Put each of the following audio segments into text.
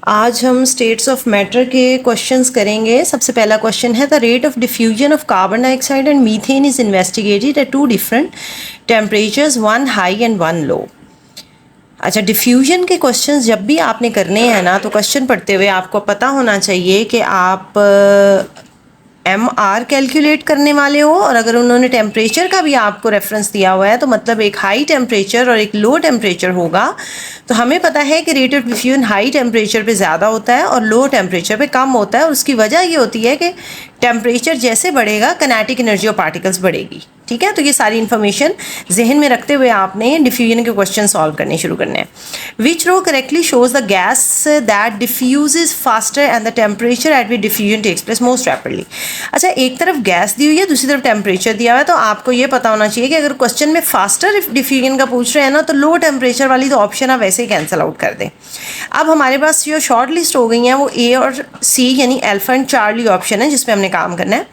आज हम states of matter के क्वेश्चंस करेंगे। सबसे पहला क्वेश्चन है the rate of diffusion of carbon dioxide and methane is investigated at two different temperatures, one high and one low. अच्छा, diffusion के क्वेश्चंस जब भी आपने करने हैं ना, तो क्वेश्चन पढ़ते हुए आपको पता होना चाहिए कि आप MR कैलकुलेट करने वाले हो, और अगर उन्होंने टेम्परेचर का भी आपको रेफरेंस दिया हुआ है तो मतलब एक हाई टेम्परेचर और एक लो टेम्परेचर होगा। तो हमें पता है कि rate of diffusion high temperature पे ज़्यादा होता है और लो टेम्परेचर पे कम होता है, और उसकी वजह ये होती है कि टेम्परेचर जैसे बढ़ेगा काइनेटिक एनर्जी ऑफ पार्टिकल्स बढ़ेगी। ठीक है, तो ये सारी इन्फॉर्मेशन जहन में रखते हुए आपने डिफ्यूजन के क्वेश्चन सॉल्व करने शुरू करने हैं। Which row correctly shows the gas that diffuses faster and the temperature at which diffusion takes place most rapidly. अच्छा, एक तरफ गैस दी हुई है, दूसरी तरफ टेम्परेचर दिया हुआ है, तो आपको ये पता होना चाहिए कि अगर क्वेश्चन में फास्टर डिफ्यूजन का पूछ रहे हैं ना, तो लो टेम्परेचर वाली तो ऑप्शन आप वैसे ही कैंसिल आउट कर दें। अब हमारे पास जो शॉर्ट लिस्ट हो गई हैं वो A और C यानी अल्फा एंड चार्ली ऑप्शन है जिसमें हमने काम करना है।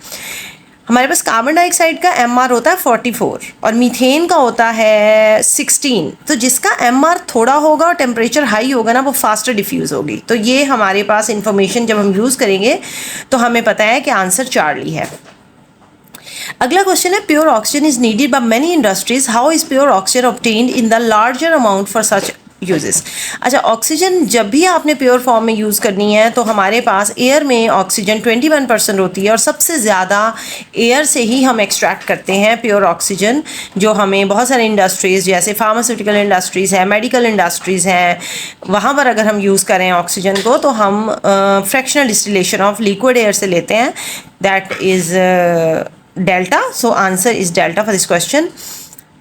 हमारे पास कार्बन डाइऑक्साइड का MR होता है 44 और मीथेन का होता है 16। तो जिसका MR थोड़ा होगा और टेम्परेचर हाई होगा ना, वो फास्टर डिफ्यूज़ होगी। तो ये हमारे पास इंफॉर्मेशन जब हम यूज़ करेंगे तो हमें पता है कि आंसर चार्ली है। अगला क्वेश्चन है pure oxygen is needed by many industries, how is pure oxygen obtained in the larger amount for such uses. अच्छा, ऑक्सीजन जब भी आपने प्योर फॉर्म में यूज़ करनी है तो हमारे पास एयर में ऑक्सीजन 21% होती है, और सबसे ज़्यादा एयर से ही हम एक्सट्रैक्ट करते हैं प्योर ऑक्सीजन, जो हमें बहुत सारे इंडस्ट्रीज़ जैसे फार्मास्यूटिकल इंडस्ट्रीज़ है, मेडिकल इंडस्ट्रीज़ हैं, वहाँ पर अगर हम यूज़ करें ऑक्सीजन को तो हम fractional distillation of liquid air से लेते हैं, that is delta. So answer is delta for this question.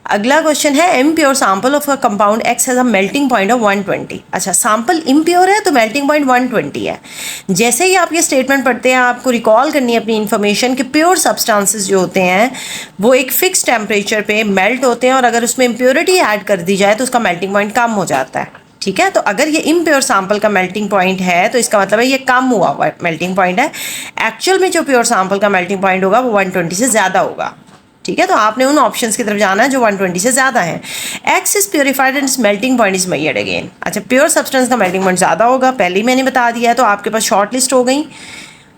अगला क्वेश्चन है impure sample of a compound x has a melting point of 120। अच्छा, सैंपल इम्प्योर है तो मेल्टिंग पॉइंट 120 है। जैसे ही आप ये स्टेटमेंट पढ़ते हैं आपको रिकॉल करनी है अपनी इन्फॉर्मेशन कि प्योर सब्सटेंसेस जो होते हैं वो एक फिक्स टेम्परेचर पे मेल्ट होते हैं, और अगर उसमें इम्प्योरिटी ऐड कर दी जाए तो उसका मेल्टिंग पॉइंट कम हो जाता है। ठीक है, तो अगर ये इम्प्योर सैंपल का मेल्टिंग पॉइंट है तो इसका मतलब है ये कम हुआ हुआ मेल्टिंग पॉइंट है। एक्चुअल में जो प्योर सैंपल का मेल्टिंग पॉइंट होगा वो 120 से ज़्यादा होगा। ठीक है, तो आपने उन ऑप्शंस की तरफ जाना है जो 120 से ज़्यादा है। X is purified and melting point is measured again. अच्छा, प्योर सब्सटेंस का मेल्टिंग पॉइंट ज़्यादा होगा, पहले ही मैंने बता दिया है, तो आपके पास शॉर्ट लिस्ट हो गई।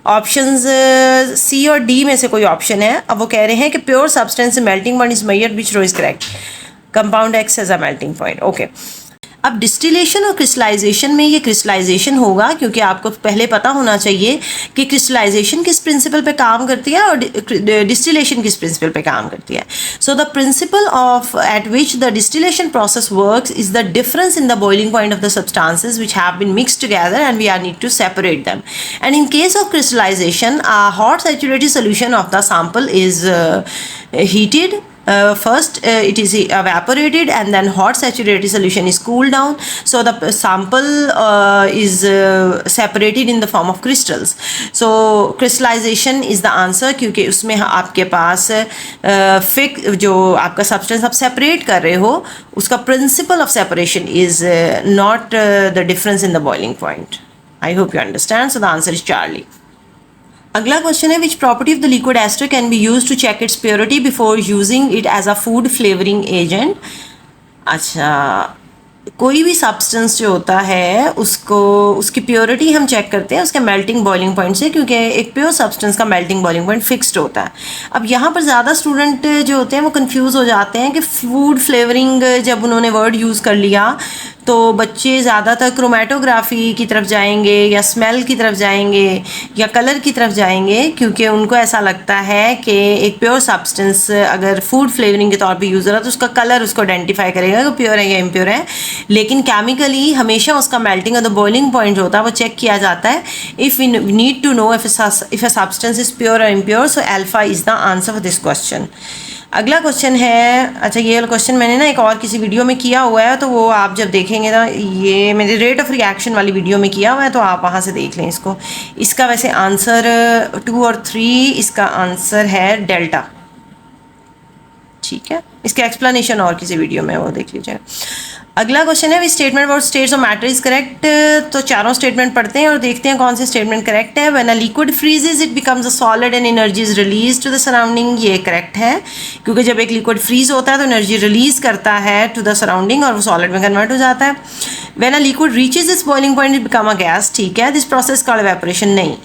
ऑप्शंस C और D में से कोई ऑप्शन है। अब वो कह रहे हैं कि pure substance melting point is measured, which row is correct. Compound X has a melting point. Okay, अब डिस्टिलेशन और क्रिस्टलाइजेशन में ये क्रिस्टलाइजेशन होगा, क्योंकि आपको पहले पता होना चाहिए कि क्रिस्टलाइजेशन किस प्रिंसिपल पे काम करती है और डिस्टिलेशन किस प्रिंसिपल पे काम करती है। So the principle of eight which the distillation process works is the difference in the boiling point of the substances which have been mixed together and we are need to separate them. And in case of crystallization, a hot saturated solution of the sample is heated. First it is evaporated and then hot saturated solution is cooled down, so the sample is separated in the form of crystals. So crystallization is the answer, क्योंकि उसमें आपके पास जो आपका substance आप separate कर रहे हो उसका principle of separation is not the difference in the boiling point. I hope you understand. So the answer is Charlie. अगला क्वेश्चन है which property of the liquid ester can be use to check its purity before using it as a food flavouring agent. अच्छा, कोई भी substance जो होता है उसको उसकी प्योरिटी हम चेक करते हैं उसके मेल्टिंग बॉइलिंग पॉइंट से, क्योंकि एक प्योर सब्सटेंस का मेल्टिंग बॉइलिंग पॉइंट फिक्स्ड होता है। अब यहाँ पर ज़्यादा स्टूडेंट जो होते हैं वो कंफ्यूज हो जाते हैं कि फूड फ्लेवरिंग जब उन्होंने वर्ड यूज़ कर लिया तो बच्चे ज़्यादातर क्रोमेटोग्राफी की तरफ जाएंगे या स्मेल की तरफ जाएंगे या कलर की तरफ जाएंगे, क्योंकि उनको ऐसा लगता है कि एक प्योर सब्सटेंस अगर फूड फ्लेवरिंग के तौर पे यूज़ हो रहा है तो उसका कलर उसको आइडेंटिफाई करेगा कि प्योर है या इम्प्योर है। लेकिन केमिकली हमेशा उसका मेल्टिंग और द बॉइलिंग पॉइंट होता है वो चेक किया जाता है। If we need to know if a substance is pure और impure, so alpha is the answer for this question. अगला क्वेश्चन है, अच्छा ये वाला क्वेश्चन मैंने ना एक और किसी वीडियो में किया हुआ है, तो वो आप जब देखेंगे ना, ये मेरे रेट ऑफ रिएक्शन वाली वीडियो में किया हुआ है, तो आप वहाँ से देख लें इसको। इसका वैसे आंसर 2 और 3, इसका आंसर है डेल्टा। ठीक है, इसका एक्सप्लेनेशन और किसी वीडियो में वो देख लीजिएगा। अगला क्वेश्चन है statement about states of matter is correct. तो चारों स्टेटमेंट पढ़ते हैं और देखते हैं कौन सी स्टेटमेंट करेक्ट है। When a liquid freezes it becomes a solid and energy is release to the surrounding, ये करेक्ट है, क्योंकि जब एक लिक्विड फ्रीज होता है तो एनर्जी रिलीज करता है टू द सराउंडिंग और वो सॉलिड में कन्वर्ट हो जाता है। When a liquid reaches it's boiling point it become a gas, ठीक है। दिस प्रोसेस कॉल्ड एवेपोरेशन, नहीं।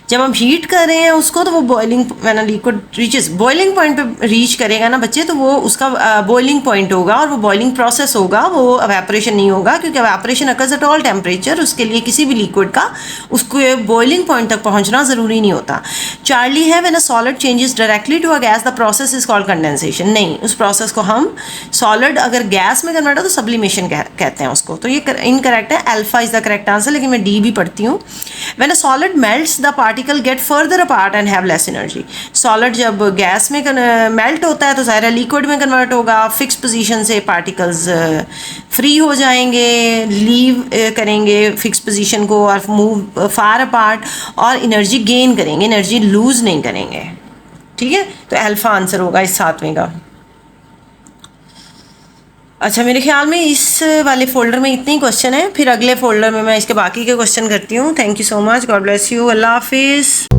जब हम हीट कर रहे हैं उसको तो वो boiling, when a liquid reaches boiling point पे रीच करेगा ना बच्चे, तो वो उसका बॉइलिंग पॉइंट होगा और वो बॉइलिंग प्रोसेस होगा, वो एवेपोरेशन नहीं होगा, क्योंकि evaporation occurs at all temperature. उसके लिए किसी भी लिक्विड का उसको बॉइलिंग पॉइंट तक पहुंचना ज़रूरी नहीं होता। चार्ली है, when a solid changes directly to a gas the process is called condensation, नहीं। उस प्रोसेस को हम सॉलिड अगर गैस में कन्वर्ट हो तो सब्लिमेशन कहते हैं उसको, तो ये इनकरेक्ट है। Alpha is the correct answer, लेकिन मैं डी भी पढ़ती हूँ। When a solid melts the particle gate further apart and have less energy, solid जब गैस में मेल्ट होता है तो ज़ाहिर है लिक्विड में कन्वर्ट होगा, फिक्स पोजीशन से पार्टिकल्स फ्री हो जाएंगे, लीव करेंगे फिक्स पोजीशन को और मूव फार अपार्ट, और एनर्जी गेन करेंगे, एनर्जी लूज नहीं करेंगे, ठीक है। तो अल्फा आंसर होगा इस 7वें का। अच्छा, मेरे ख्याल में इस वाले फोल्डर में इतने ही क्वेश्चन हैं, फिर अगले फोल्डर में मैं इसके बाकी के क्वेश्चन करती हूँ। Thank you so much, God bless you, अल्लाह हाफिज़।